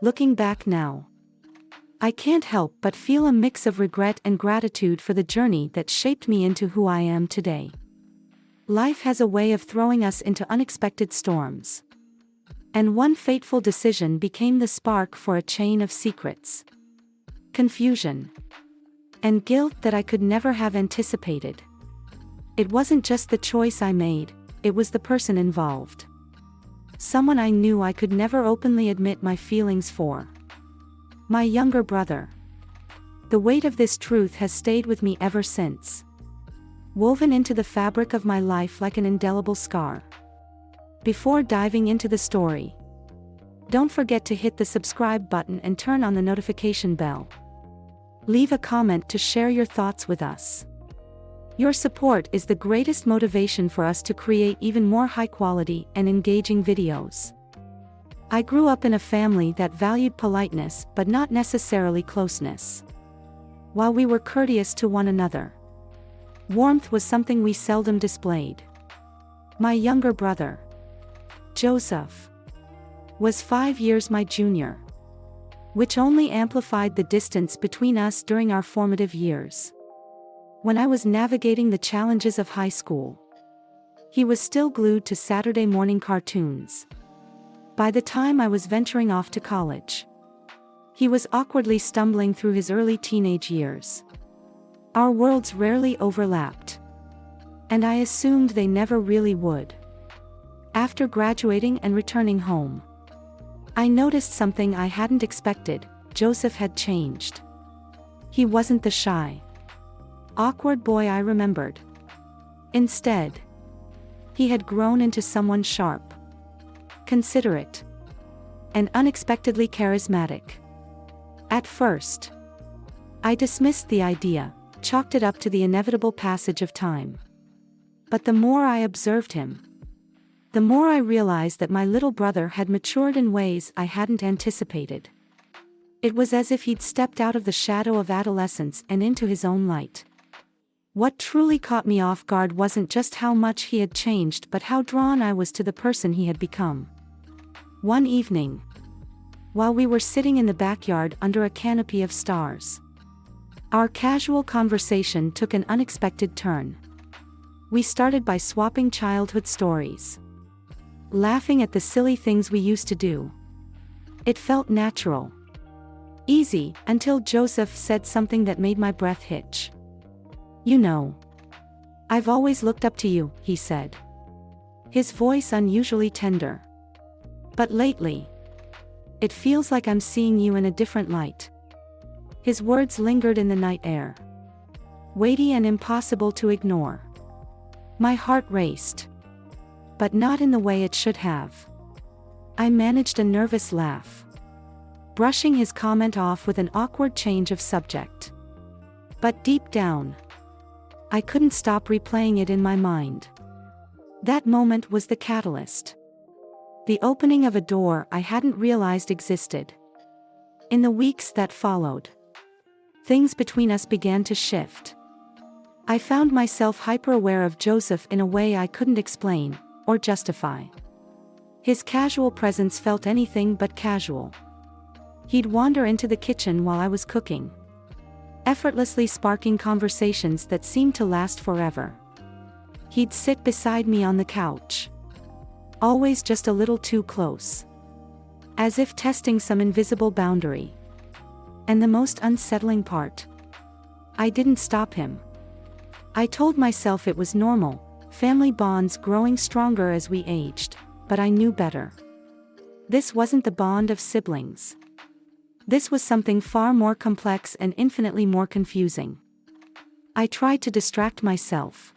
Looking back now, I can't help but feel a mix of regret and gratitude for the journey that shaped me into who I am today. Life has a way of throwing us into unexpected storms. And one fateful decision became the spark for a chain of secrets, confusion, and guilt that I could never have anticipated. It wasn't just the choice I made, it was the person involved. Someone I knew I could never openly admit my feelings for. My younger brother. The weight of this truth has stayed with me ever since, woven into the fabric of my life like an indelible scar. Before diving into the story, don't forget to hit the subscribe button and turn on the notification bell. Leave a comment to share your thoughts with us. Your support is the greatest motivation for us to create even more high-quality and engaging videos. I grew up in a family that valued politeness but not necessarily closeness. While we were courteous to one another, warmth was something we seldom displayed. My younger brother, Joseph, was 5 years my junior, which only amplified the distance between us during our formative years. When I was navigating the challenges of high school, he was still glued to Saturday morning cartoons. By the time I was venturing off to college, he was awkwardly stumbling through his early teenage years. Our worlds rarely overlapped, and I assumed they never really would. After graduating and returning home, I noticed something I hadn't expected. Joseph had changed. He wasn't the shy, awkward boy I remembered. Instead, he had grown into someone sharp, considerate, and unexpectedly charismatic. At first, I dismissed the idea, chalked it up to the inevitable passage of time. But the more I observed him, the more I realized that my little brother had matured in ways I hadn't anticipated. It was as if he'd stepped out of the shadow of adolescence and into his own light. What truly caught me off guard wasn't just how much he had changed but how drawn I was to the person he had become. One evening, while we were sitting in the backyard under a canopy of stars, our casual conversation took an unexpected turn. We started by swapping childhood stories, laughing at the silly things we used to do. It felt natural, easy, until Joseph said something that made my breath hitch. "You know, I've always looked up to you," he said, his voice unusually tender. "But lately, it feels like I'm seeing you in a different light." His words lingered in the night air, weighty and impossible to ignore. My heart raced, but not in the way it should have. I managed a nervous laugh, brushing his comment off with an awkward change of subject. But deep down, I couldn't stop replaying it in my mind. That moment was the catalyst, the opening of a door I hadn't realized existed. In the weeks that followed, things between us began to shift. I found myself hyper-aware of Joseph in a way I couldn't explain or justify. His casual presence felt anything but casual. He'd wander into the kitchen while I was cooking, effortlessly sparking conversations that seemed to last forever. He'd sit beside me on the couch, always just a little too close, as if testing some invisible boundary. And the most unsettling part, I didn't stop him. I told myself it was normal, family bonds growing stronger as we aged, but I knew better. This wasn't the bond of siblings. This was something far more complex and infinitely more confusing. I tried to distract myself,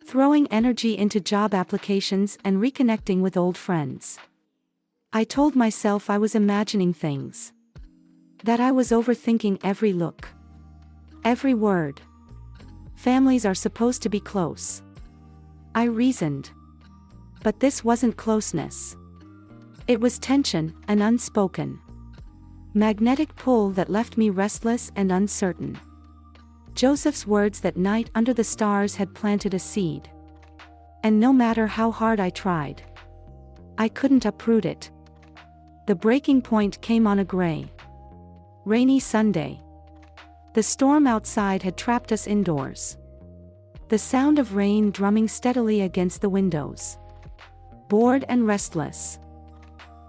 throwing energy into job applications and reconnecting with old friends. I told myself I was imagining things, that I was overthinking every look, every word. Families are supposed to be close, I reasoned. But this wasn't closeness. It was tension, an unspoken, magnetic pull that left me restless and uncertain. Joseph's words that night under the stars had planted a seed. And no matter how hard I tried, I couldn't uproot it. The breaking point came on a gray, rainy Sunday. The storm outside had trapped us indoors. The sound of rain drumming steadily against the windows. Bored and restless,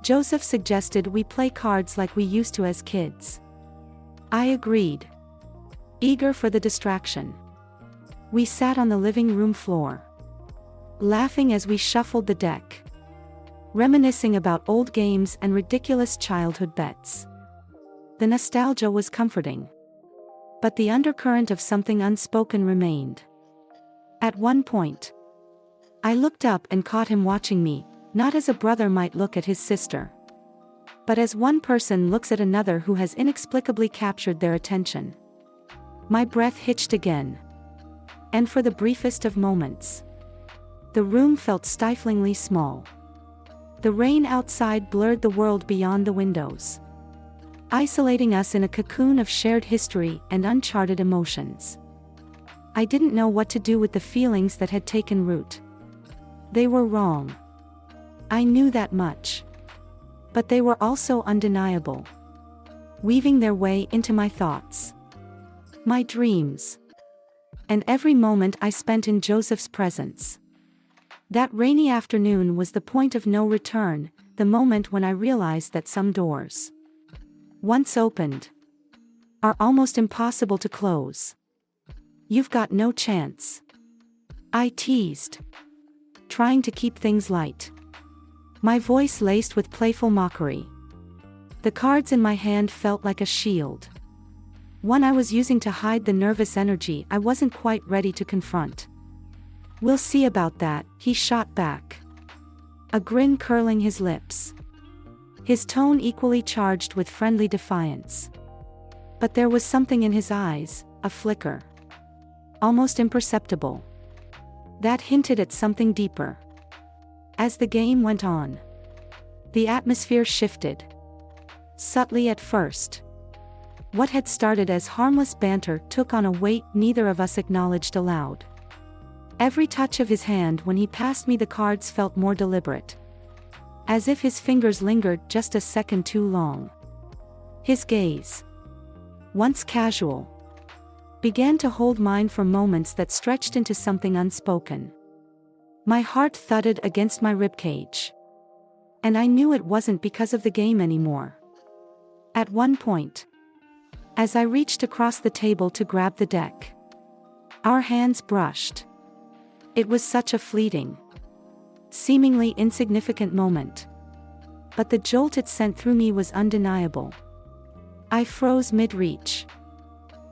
Joseph suggested we play cards like we used to as kids. I agreed, eager for the distraction. We sat on the living room floor, laughing as we shuffled the deck, reminiscing about old games and ridiculous childhood bets. The nostalgia was comforting, but the undercurrent of something unspoken remained. At one point, I looked up and caught him watching me, not as a brother might look at his sister, but as one person looks at another who has inexplicably captured their attention. My breath hitched again, and for the briefest of moments, the room felt stiflingly small. The rain outside blurred the world beyond the windows, isolating us in a cocoon of shared history and uncharted emotions. I didn't know what to do with the feelings that had taken root. They were wrong. I knew that much. But they were also undeniable, weaving their way into my thoughts, my dreams, and every moment I spent in Joseph's presence. That rainy afternoon was the point of no return, the moment when I realized that some doors, once opened, are almost impossible to close. You've got no chance, I teased, trying to keep things light, my voice laced with playful mockery. The cards in my hand felt like a shield, one I was using to hide the nervous energy I wasn't quite ready to confront. We'll see about that, he shot back, a grin curling his lips, his tone equally charged with friendly defiance. But there was something in his eyes, a flicker, almost imperceptible, that hinted at something deeper. As the game went on, the atmosphere shifted, subtly at first. What had started as harmless banter took on a weight neither of us acknowledged aloud. Every touch of his hand when he passed me the cards felt more deliberate, as if his fingers lingered just a second too long. His gaze, once casual, began to hold mine for moments that stretched into something unspoken. My heart thudded against my ribcage, and I knew it wasn't because of the game anymore. At one point, as I reached across the table to grab the deck, our hands brushed. It was such a fleeting, seemingly insignificant moment, but the jolt it sent through me was undeniable. I froze mid-reach,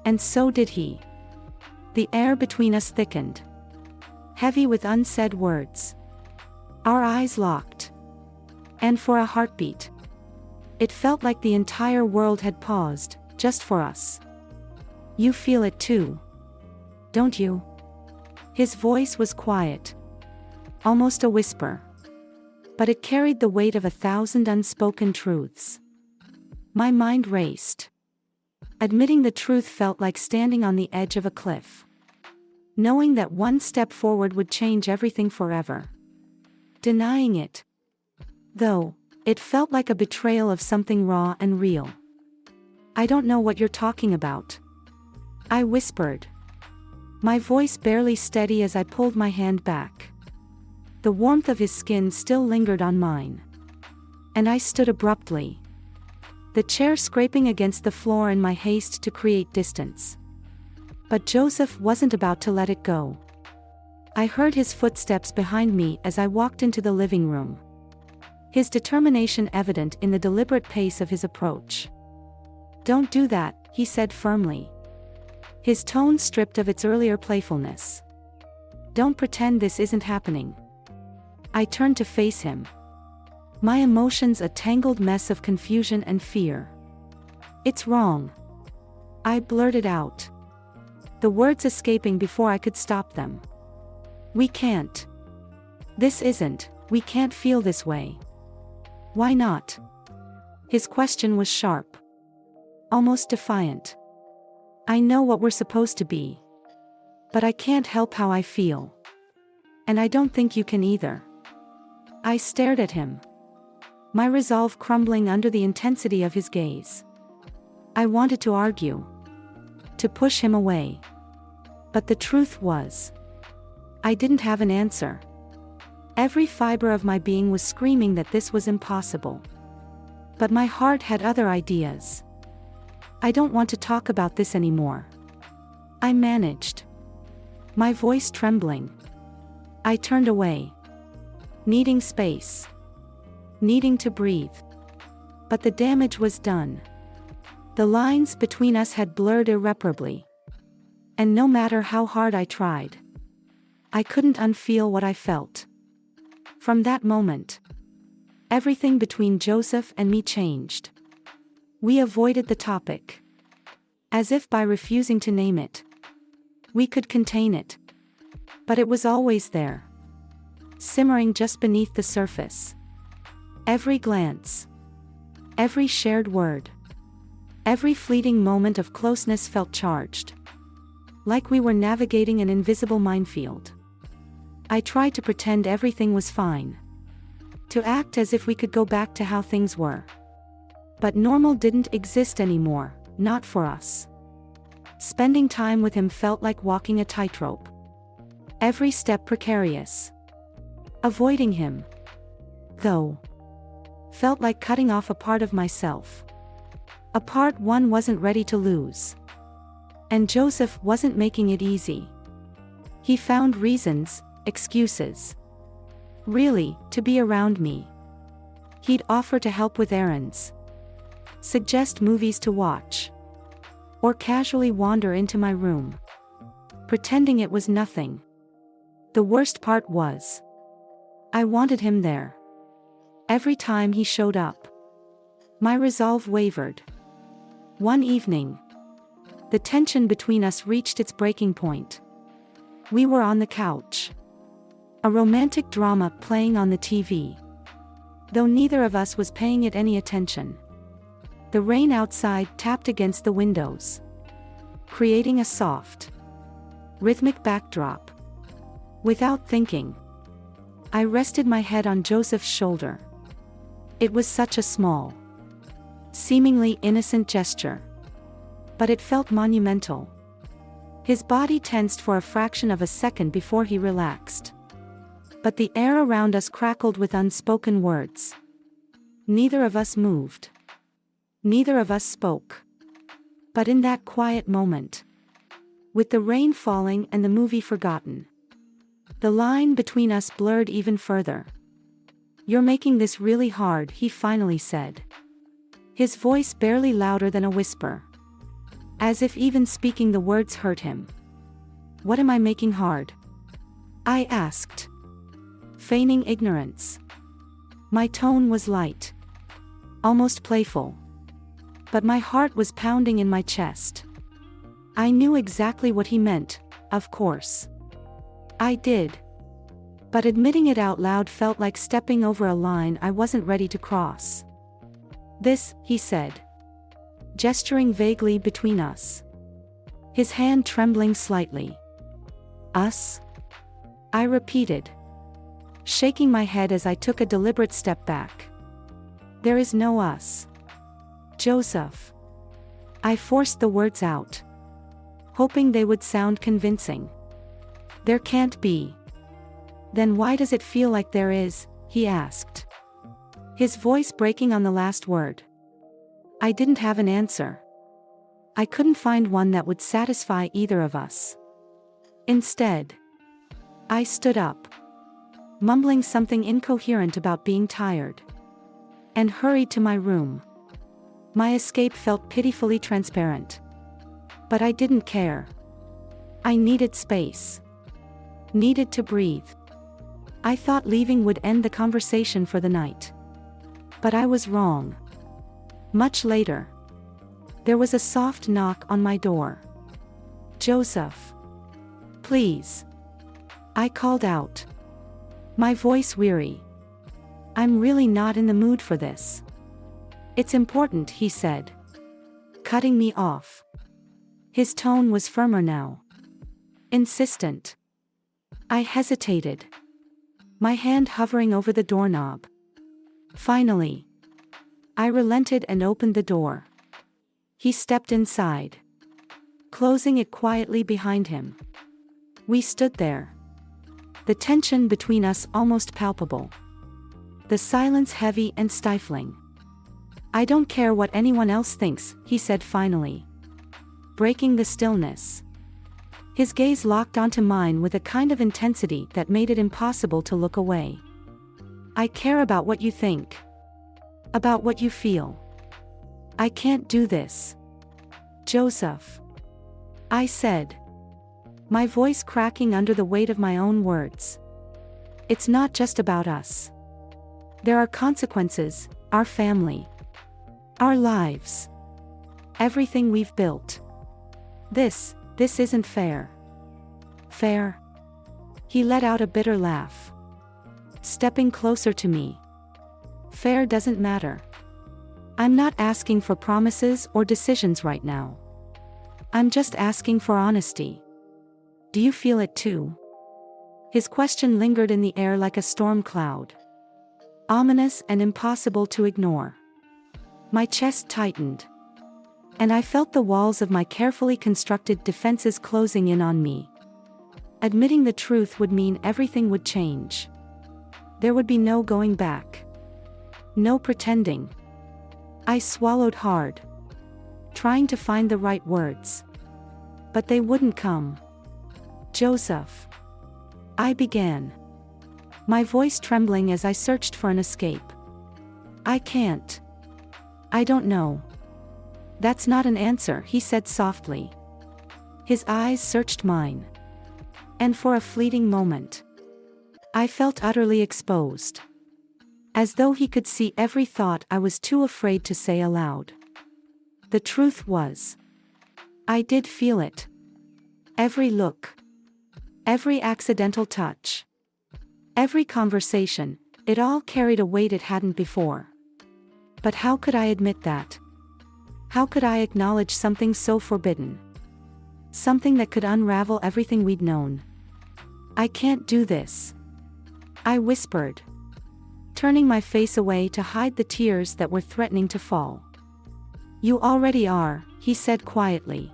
and so did he. The air between us thickened, heavy with unsaid words. Our eyes locked, and for a heartbeat, it felt like the entire world had paused, just for us. You feel it too, don't you? His voice was quiet, almost a whisper, but it carried the weight of 1,000 unspoken truths. My mind raced. Admitting the truth felt like standing on the edge of a cliff, knowing that one step forward would change everything forever. Denying it, though, it felt like a betrayal of something raw and real. I don't know what you're talking about, I whispered, my voice barely steady as I pulled my hand back. The warmth of his skin still lingered on mine, and I stood abruptly, the chair scraping against the floor in my haste to create distance. But Joseph wasn't about to let it go. I heard his footsteps behind me as I walked into the living room, his determination evident in the deliberate pace of his approach. Don't do that, he said firmly, his tone stripped of its earlier playfulness. Don't pretend this isn't happening. I turned to face him, my emotions a tangled mess of confusion and fear. It's wrong, I blurted out, the words escaping before I could stop them. We can't. We can't feel this way. Why not? His question was sharp, almost defiant. I know what we're supposed to be, but I can't help how I feel. And I don't think you can either. I stared at him, my resolve crumbling under the intensity of his gaze. I wanted to argue, to push him away. But the truth was, I didn't have an answer. Every fiber of my being was screaming that this was impossible. But my heart had other ideas. I don't want to talk about this anymore. I managed, my voice trembling. I turned away, needing space, needing to breathe. But the damage was done. The lines between us had blurred irreparably. And no matter how hard I tried, I couldn't unfeel what I felt. From that moment, everything between Joseph and me changed. We avoided the topic, as if by refusing to name it, we could contain it. But it was always there, simmering just beneath the surface. Every glance, every shared word, every fleeting moment of closeness felt charged, like we were navigating an invisible minefield. I tried to pretend everything was fine, to act as if we could go back to how things were. But normal didn't exist anymore, not for us. Spending time with him felt like walking a tightrope. Every step precarious. Avoiding him, though, felt like cutting off a part of myself. A part one wasn't ready to lose. And Joseph wasn't making it easy. He found reasons, excuses, really, to be around me. He'd offer to help with errands, suggest movies to watch, or casually wander into my room, pretending it was nothing. The worst part was, I wanted him there. Every time he showed up, my resolve wavered. One evening, the tension between us reached its breaking point. We were on the couch, a romantic drama playing on the TV. Though neither of us was paying it any attention. The rain outside tapped against the windows, creating a soft, rhythmic backdrop. Without thinking, I rested my head on Joseph's shoulder. It was such a small, seemingly innocent gesture, but it felt monumental. His body tensed for a fraction of a second before he relaxed. But the air around us crackled with unspoken words. Neither of us moved. Neither of us spoke. But in that quiet moment, with the rain falling and the movie forgotten, the line between us blurred even further. "You're making this really hard," he finally said. His voice barely louder than a whisper, as if even speaking the words hurt him. "What am I making hard?" I asked, feigning ignorance. My tone was light, almost playful. But my heart was pounding in my chest. I knew exactly what he meant, of course. I did. But admitting it out loud felt like stepping over a line I wasn't ready to cross. "This," he said, gesturing vaguely between us, his hand trembling slightly. "Us?" I repeated, shaking my head as I took a deliberate step back. "There is no us. Joseph." I forced the words out, hoping they would sound convincing. "There can't be." "Then why does it feel like there is?" he asked, his voice breaking on the last word. I didn't have an answer. I couldn't find one that would satisfy either of us. Instead, I stood up, mumbling something incoherent about being tired, and hurried to my room. My escape felt pitifully transparent. But I didn't care. I needed space. Needed to breathe. I thought leaving would end the conversation for the night. But I was wrong. Much later, there was a soft knock on my door. "Joseph. Please." I called out, my voice weary. "I'm really not in the mood for this." "It's important," he said, cutting me off. His tone was firmer now, insistent. I hesitated, my hand hovering over the doorknob. Finally, I relented and opened the door. He stepped inside, closing it quietly behind him. We stood there, the tension between us almost palpable, the silence heavy and stifling. "I don't care what anyone else thinks," he said finally, breaking the stillness. His gaze locked onto mine with a kind of intensity that made it impossible to look away. "I care about what you think. About what you feel. I can't do this, Joseph," I said, my voice cracking under the weight of my own words. "It's not just about us. There are consequences, our family, our lives, everything we've built. This isn't fair." "Fair?" He let out a bitter laugh, stepping closer to me. "Fair doesn't matter. I'm not asking for promises or decisions right now. I'm just asking for honesty. Do you feel it too?" His question lingered in the air like a storm cloud, ominous and impossible to ignore. My chest tightened, and I felt the walls of my carefully constructed defenses closing in on me. Admitting the truth would mean everything would change. There would be no going back. No pretending. I swallowed hard, trying to find the right words. But they wouldn't come. "Joseph," I began, my voice trembling as I searched for an escape. "I can't. I don't know." "That's not an answer," he said softly. His eyes searched mine. And for a fleeting moment, I felt utterly exposed. As though he could see every thought I was too afraid to say aloud. The truth was, I did feel it. Every look. Every accidental touch. Every conversation, it all carried a weight it hadn't before. But how could I admit that? How could I acknowledge something so forbidden? Something that could unravel everything we'd known. "I can't do this," I whispered, turning my face away to hide the tears that were threatening to fall. "You already are," he said quietly.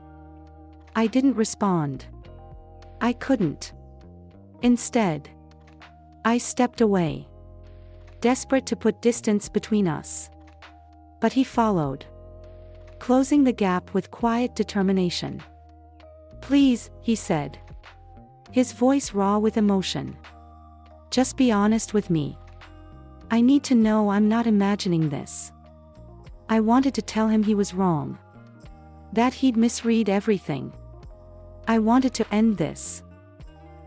I didn't respond. I couldn't. Instead, I stepped away, desperate to put distance between us. But he followed, closing the gap with quiet determination. "Please," he said, his voice raw with emotion. "Just be honest with me. I need to know I'm not imagining this." I wanted to tell him he was wrong, that he'd misread everything. I wanted to end this,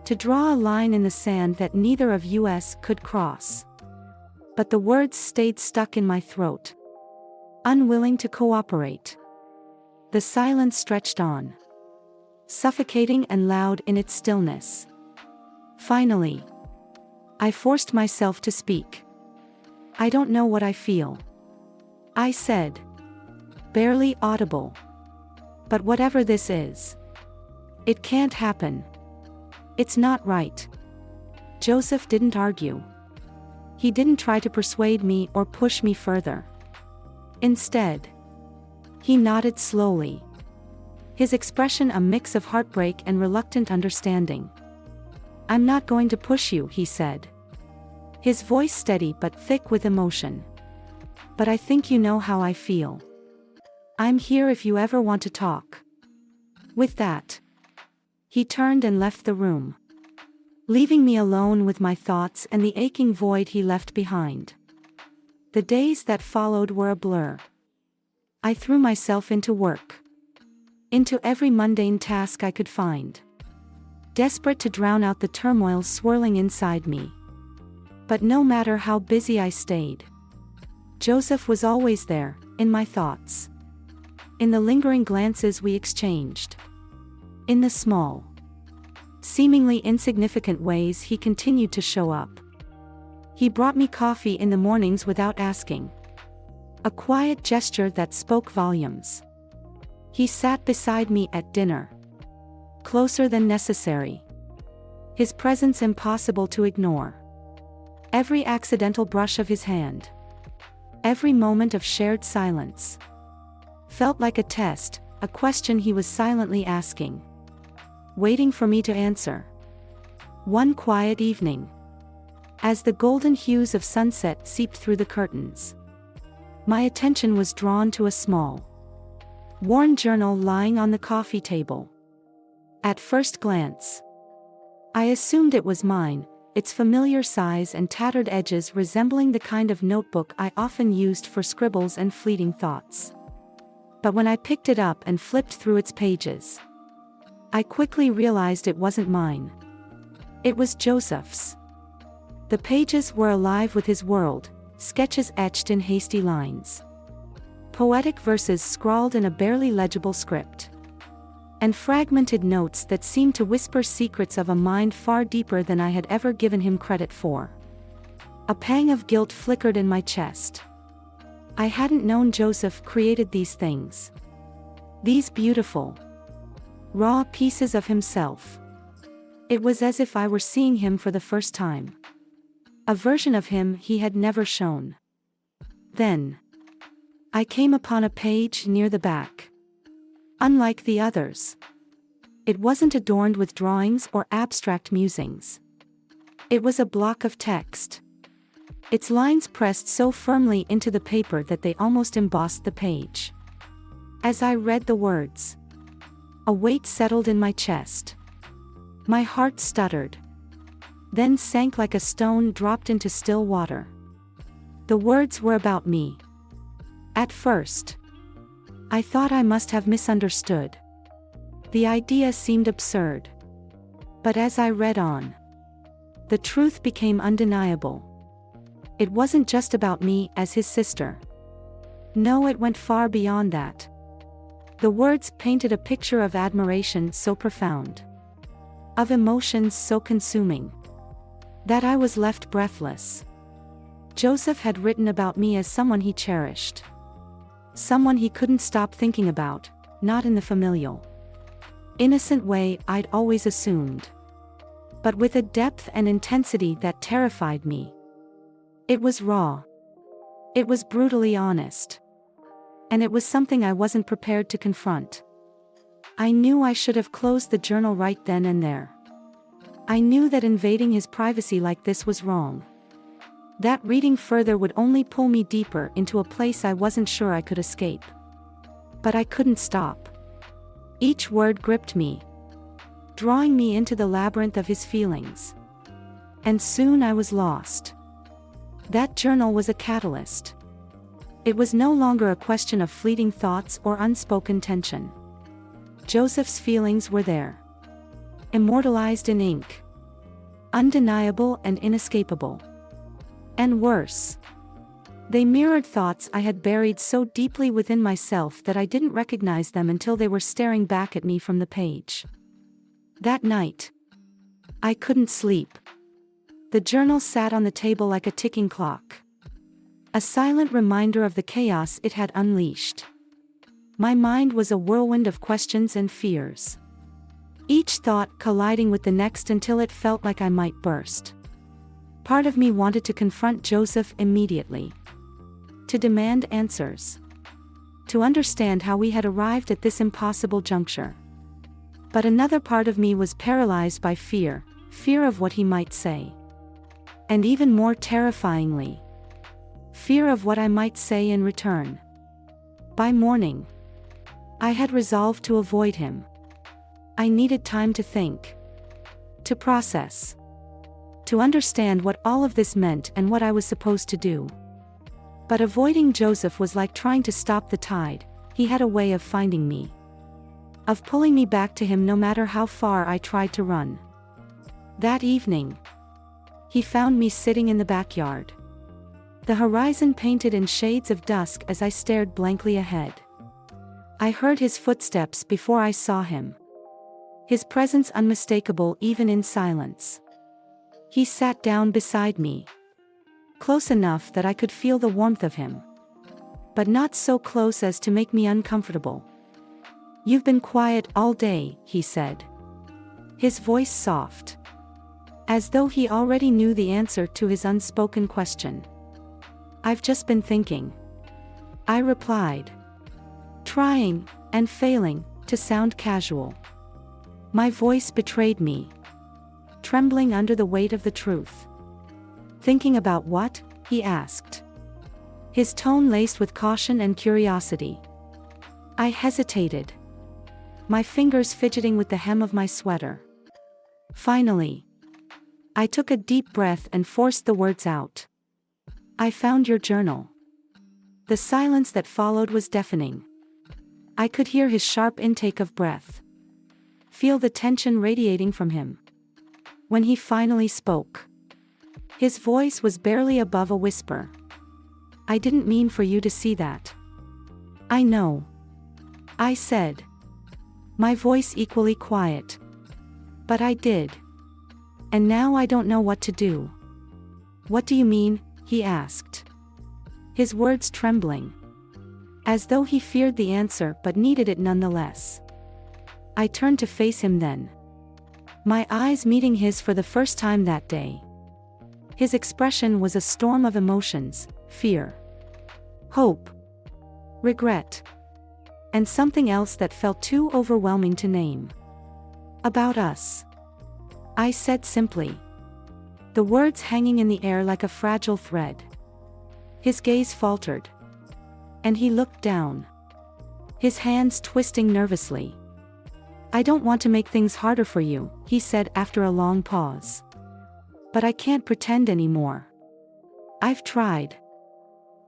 to draw a line in the sand that neither of us could cross. But the words stayed stuck in my throat, unwilling to cooperate. The silence stretched on, suffocating and loud in its stillness. Finally, I forced myself to speak. "I don't know what I feel," I said, barely audible. "But whatever this is, it can't happen. It's not right." Joseph didn't argue. He didn't try to persuade me or push me further. Instead, he nodded slowly, his expression a mix of heartbreak and reluctant understanding. "I'm not going to push you," he said, his voice steady but thick with emotion. "But I think you know how I feel. I'm here if you ever want to talk." With that, he turned and left the room, leaving me alone with my thoughts and the aching void he left behind. The days that followed were a blur. I threw myself into work, into every mundane task I could find, desperate to drown out the turmoil swirling inside me. But no matter how busy I stayed, Joseph was always there, in my thoughts. In the lingering glances we exchanged. In the small, seemingly insignificant ways he continued to show up. He brought me coffee in the mornings without asking. A quiet gesture that spoke volumes. He sat beside me at dinner, closer than necessary, his presence impossible to ignore. Every accidental brush of his hand, Every moment of shared silence felt like a test, a question he was silently asking, waiting for me to answer. One quiet evening, as the golden hues of sunset seeped through the curtains, my attention was drawn to a small, worn journal lying on the coffee table. At first glance, I assumed it was mine, its familiar size and tattered edges resembling the kind of notebook I often used for scribbles and fleeting thoughts. But when I picked it up and flipped through its pages, I quickly realized it wasn't mine. It was Joseph's. The pages were alive with his world, sketches etched in hasty lines, poetic verses scrawled in a barely legible script, and fragmented notes that seemed to whisper secrets of a mind far deeper than I had ever given him credit for. A pang of guilt flickered in my chest. I hadn't known Joseph created these things. These beautiful, raw pieces of himself. It was as if I were seeing him for the first time. A version of him he had never shown. Then, I came upon a page near the back. Unlike the others, it wasn't adorned with drawings or abstract musings. It was a block of text, its lines pressed so firmly into the paper that they almost embossed the page. As I read the words, a weight settled in my chest. My heart stuttered, then sank like a stone dropped into still water. The words were about me. At first, I thought I must have misunderstood. The idea seemed absurd. But as I read on, the truth became undeniable. It wasn't just about me as his sister. No, it went far beyond that. The words painted a picture of admiration so profound, of emotions so consuming, that I was left breathless. Joseph had written about me as someone he cherished. Someone he couldn't stop thinking about, not in the familial, innocent way I'd always assumed, but with a depth and intensity that terrified me. It was raw. It was brutally honest. And it was something I wasn't prepared to confront. I knew I should have closed the journal right then and there. I knew that invading his privacy like this was wrong. That reading further would only pull me deeper into a place I wasn't sure I could escape. But I couldn't stop. Each word gripped me, drawing me into the labyrinth of his feelings. And soon I was lost. That journal was a catalyst. It was no longer a question of fleeting thoughts or unspoken tension. Joseph's feelings were there, immortalized in ink, undeniable and inescapable. And worse, they mirrored thoughts I had buried so deeply within myself that I didn't recognize them until they were staring back at me from the page. That night, I couldn't sleep. The journal sat on the table like a ticking clock, a silent reminder of the chaos it had unleashed. My mind was a whirlwind of questions and fears, each thought colliding with the next until it felt like I might burst. Part of me wanted to confront Joseph immediately, to demand answers, to understand how we had arrived at this impossible juncture. But another part of me was paralyzed by fear of what he might say. And even more terrifyingly, fear of what I might say in return. By morning, I had resolved to avoid him. I needed time to think, to process, to understand what all of this meant and what I was supposed to do. But avoiding Joseph was like trying to stop the tide. He had a way of finding me, of pulling me back to him no matter how far I tried to run. That evening, he found me sitting in the backyard, the horizon painted in shades of dusk as I stared blankly ahead. I heard his footsteps before I saw him, his presence unmistakable even in silence. He sat down beside me, close enough that I could feel the warmth of him, but not so close as to make me uncomfortable. "You've been quiet all day," he said, his voice soft, as though he already knew the answer to his unspoken question. I've just been thinking, I replied, trying, and failing, to sound casual. My voice betrayed me, trembling under the weight of the truth. Thinking about what? He asked, his tone laced with caution and curiosity. I hesitated, my fingers fidgeting with the hem of my sweater. Finally, I took a deep breath and forced the words out. I found your journal. The silence that followed was deafening. I could hear his sharp intake of breath, feel the tension radiating from him. When he finally spoke, his voice was barely above a whisper. I didn't mean for you to see that. I know, I said, my voice equally quiet. But I did. And now I don't know what to do. What do you mean? He asked, his words trembling, as though he feared the answer but needed it nonetheless. I turned to face him then, my eyes meeting his for the first time that day. His expression was a storm of emotions: fear, hope, regret, and something else that felt too overwhelming to name. About us, I said simply, the words hanging in the air like a fragile thread. His gaze faltered, and he looked down, his hands twisting nervously. I don't want to make things harder for you, he said after a long pause. But I can't pretend anymore. I've tried.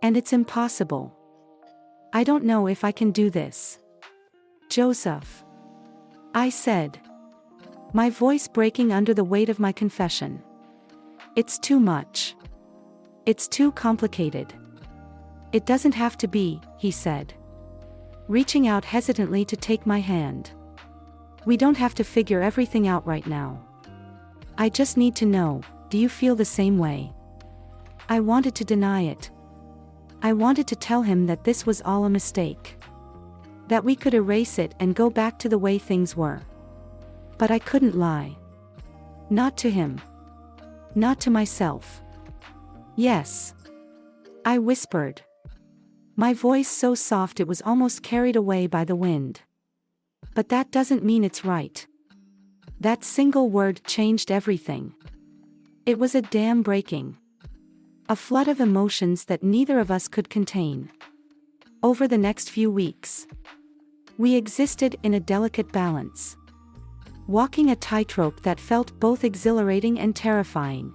And it's impossible. I don't know if I can do this. Joseph, I said, my voice breaking under the weight of my confession. It's too much. It's too complicated. It doesn't have to be, he said, reaching out hesitantly to take my hand. We don't have to figure everything out right now. I just need to know, do you feel the same way? I wanted to deny it. I wanted to tell him that this was all a mistake, that we could erase it and go back to the way things were. But I couldn't lie. Not to him. Not to myself. Yes, I whispered, my voice so soft it was almost carried away by the wind. But that doesn't mean it's right. That single word changed everything. It was a dam breaking. A flood of emotions that neither of us could contain. Over the next few weeks, we existed in a delicate balance, walking a tightrope that felt both exhilarating and terrifying.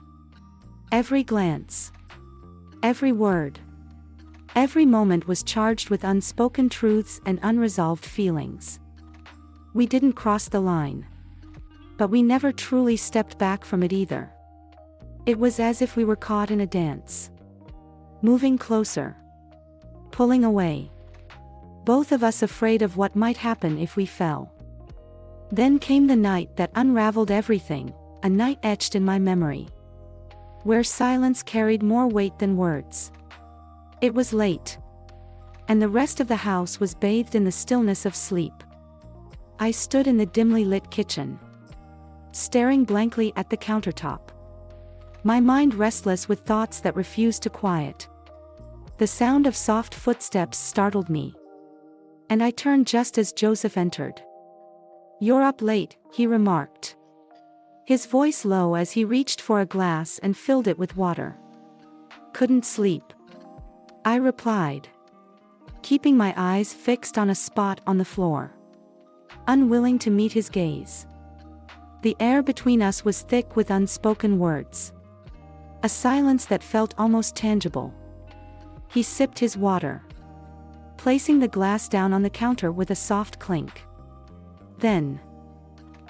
Every glance, every word, every moment was charged with unspoken truths and unresolved feelings. We didn't cross the line, but we never truly stepped back from it either. It was as if we were caught in a dance, moving closer, pulling away, both of us afraid of what might happen if we fell. Then came the night that unraveled everything, a night etched in my memory, where silence carried more weight than words. It was late, and the rest of the house was bathed in the stillness of sleep. I stood in the dimly lit kitchen, staring blankly at the countertop, my mind restless with thoughts that refused to quiet. The sound of soft footsteps startled me, and I turned just as Joseph entered. "You're up late," he remarked, his voice low as he reached for a glass and filled it with water. "Couldn't sleep," I replied, keeping my eyes fixed on a spot on the floor, unwilling to meet his gaze. The air between us was thick with unspoken words, a silence that felt almost tangible. He sipped his water, placing the glass down on the counter with a soft clink. Then,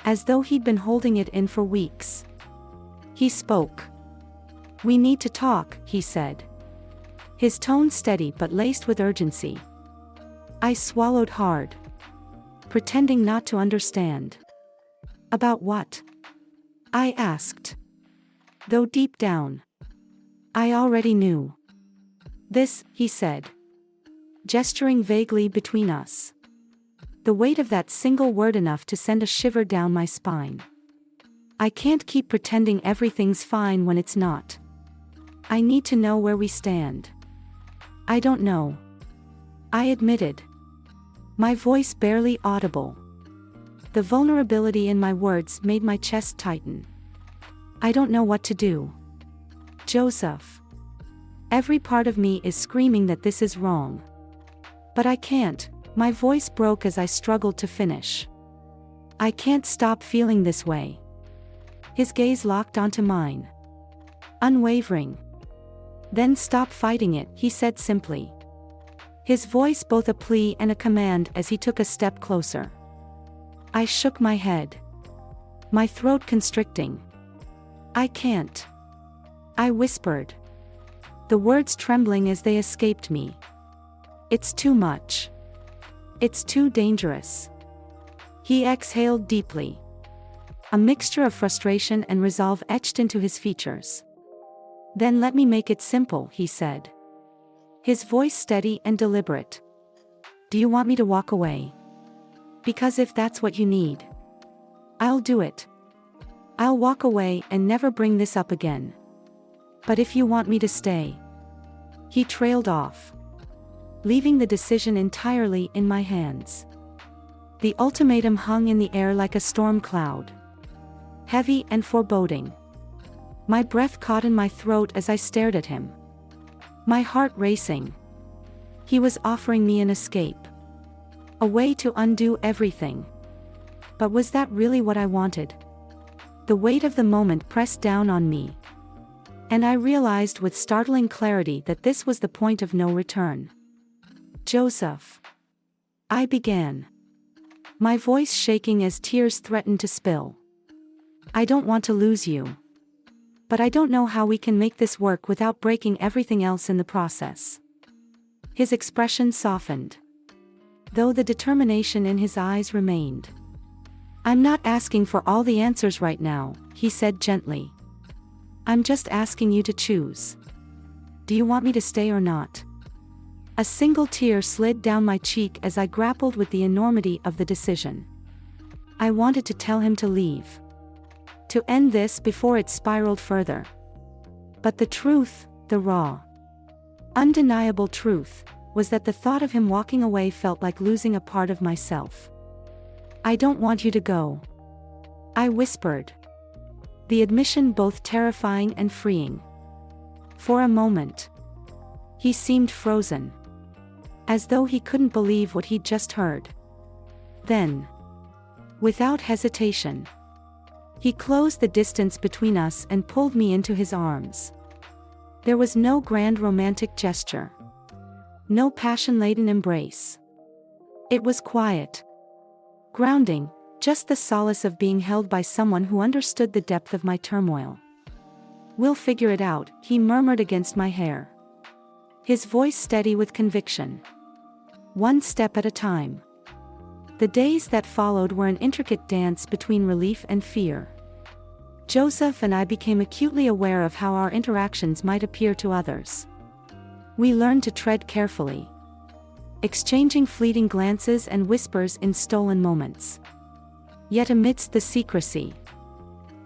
as though he'd been holding it in for weeks, he spoke. "We need to talk," he said, his tone steady but laced with urgency. I swallowed hard, pretending not to understand. "About what?" I asked, though deep down, I already knew. "This," he said, gesturing vaguely between us. The weight of that single word enough to send a shiver down my spine. I can't keep pretending everything's fine when it's not. I need to know where we stand. I don't know. I admitted. My voice barely audible. The vulnerability in my words made my chest tighten. I don't know what to do. Joseph. Every part of me is screaming that this is wrong. But I can't. My voice broke as I struggled to finish. I can't stop feeling this way. His gaze locked onto mine. Unwavering. Then stop fighting it, he said simply. His voice both a plea and a command as he took a step closer. I shook my head. My throat constricting. I can't. I whispered. The words trembling as they escaped me. It's too much. It's too dangerous. He exhaled deeply. A mixture of frustration and resolve etched into his features. Then let me make it simple, he said. His voice steady and deliberate. Do you want me to walk away? Because if that's what you need, I'll do it. I'll walk away and never bring this up again. But if you want me to stay. He trailed off, leaving the decision entirely in my hands. The ultimatum hung in the air like a storm cloud. Heavy and foreboding. My breath caught in my throat as I stared at him. My heart racing. He was offering me an escape. A way to undo everything. But was that really what I wanted? The weight of the moment pressed down on me. And I realized with startling clarity that this was the point of no return. Joseph. I began. My voice shaking as tears threatened to spill. I don't want to lose you. But I don't know how we can make this work without breaking everything else in the process. His expression softened, though the determination in his eyes remained. I'm not asking for all the answers right now, he said gently. I'm just asking you to choose. Do you want me to stay or not? A single tear slid down my cheek as I grappled with the enormity of the decision. I wanted to tell him to leave. To end this before it spiraled further. But the truth, the raw, undeniable truth, was that the thought of him walking away felt like losing a part of myself. I don't want you to go. I whispered. The admission both terrifying and freeing. For a moment, he seemed frozen. As though he couldn't believe what he'd just heard. Then, without hesitation, he closed the distance between us and pulled me into his arms. There was no grand romantic gesture. No passion-laden embrace. It was quiet. Grounding, just the solace of being held by someone who understood the depth of my turmoil. We'll figure it out, he murmured against my hair. His voice steady with conviction. One step at a time. The days that followed were an intricate dance between relief and fear. Joseph and I became acutely aware of how our interactions might appear to others. We learned to tread carefully, exchanging fleeting glances and whispers in stolen moments. Yet amidst the secrecy,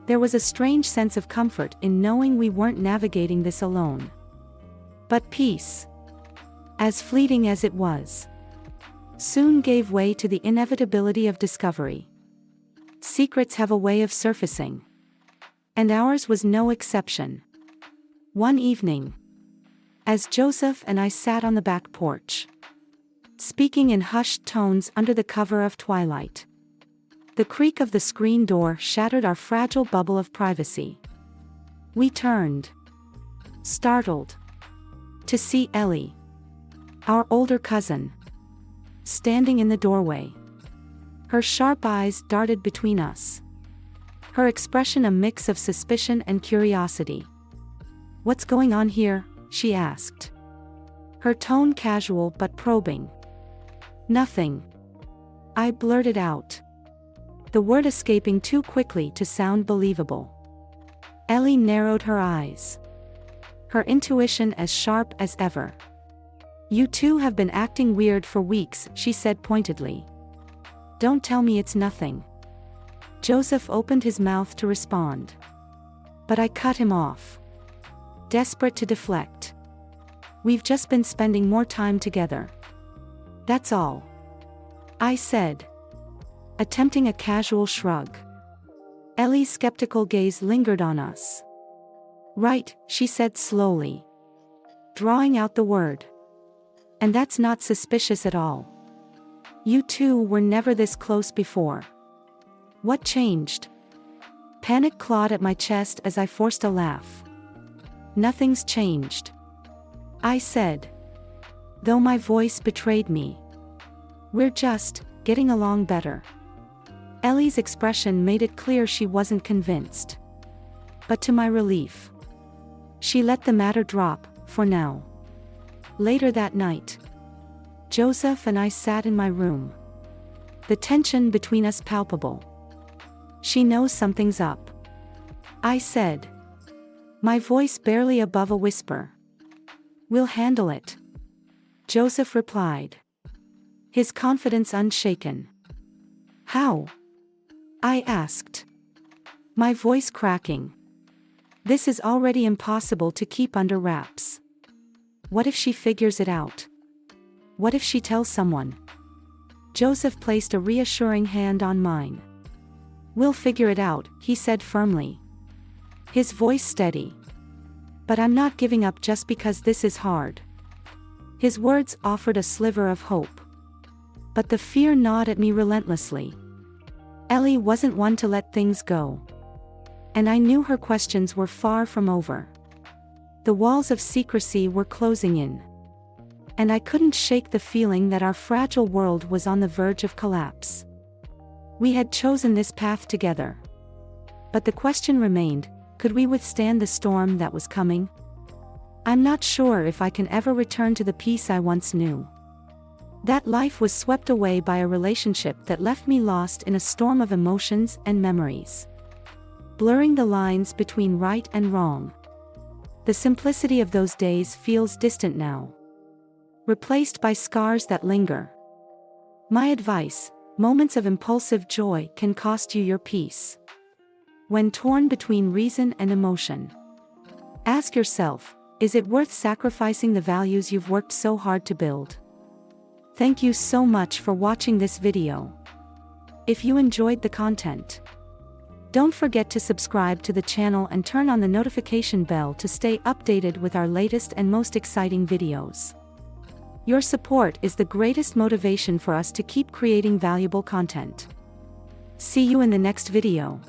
there was a strange sense of comfort in knowing we weren't navigating this alone. But peace, as fleeting as it was, soon gave way to the inevitability of discovery. Secrets have a way of surfacing. And ours was no exception. One evening, as Joseph and I sat on the back porch, speaking in hushed tones under the cover of twilight, the creak of the screen door shattered our fragile bubble of privacy. We turned, startled, to see Ellie, our older cousin, standing in the doorway. Her sharp eyes darted between us. Her expression a mix of suspicion and curiosity. "What's going on here?" she asked. Her tone casual but probing. "Nothing," I blurted out, the word escaping too quickly to sound believable. Ellie narrowed her eyes, her intuition as sharp as ever. "You two have been acting weird for weeks," she said pointedly. "Don't tell me it's nothing." Joseph opened his mouth to respond, but I cut him off, desperate to deflect. We've just been spending more time together. That's all. I said, attempting a casual shrug. Ellie's skeptical gaze lingered on us. Right, she said slowly, drawing out the word. And that's not suspicious at all. You two were never this close before. What changed? Panic clawed at my chest as I forced a laugh. Nothing's changed, I said, though my voice betrayed me. We're just getting along better. Ellie's expression made it clear she wasn't convinced. But to my relief, she let the matter drop, for now. Later that night, Joseph and I sat in my room. The tension between us palpable. She knows something's up, I said, my voice barely above a whisper. We'll handle it, Joseph replied, his confidence unshaken. How? I asked, my voice cracking. This is already impossible to keep under wraps. What if she figures it out? What if she tells someone? Joseph placed a reassuring hand on mine. We'll figure it out, he said firmly, his voice steady. But I'm not giving up just because this is hard. His words offered a sliver of hope. But the fear gnawed at me relentlessly. Ellie wasn't one to let things go. And I knew her questions were far from over. The walls of secrecy were closing in. And I couldn't shake the feeling that our fragile world was on the verge of collapse. We had chosen this path together. But the question remained, could we withstand the storm that was coming? I'm not sure if I can ever return to the peace I once knew. That life was swept away by a relationship that left me lost in a storm of emotions and memories, blurring the lines between right and wrong. The simplicity of those days feels distant now, replaced by scars that linger. My advice: moments of impulsive joy can cost you your peace. When torn between reason and emotion, ask yourself, is it worth sacrificing the values you've worked so hard to build? Thank you so much for watching this video. If you enjoyed the content, don't forget to subscribe to the channel and turn on the notification bell to stay updated with our latest and most exciting videos. Your support is the greatest motivation for us to keep creating valuable content. See you in the next video.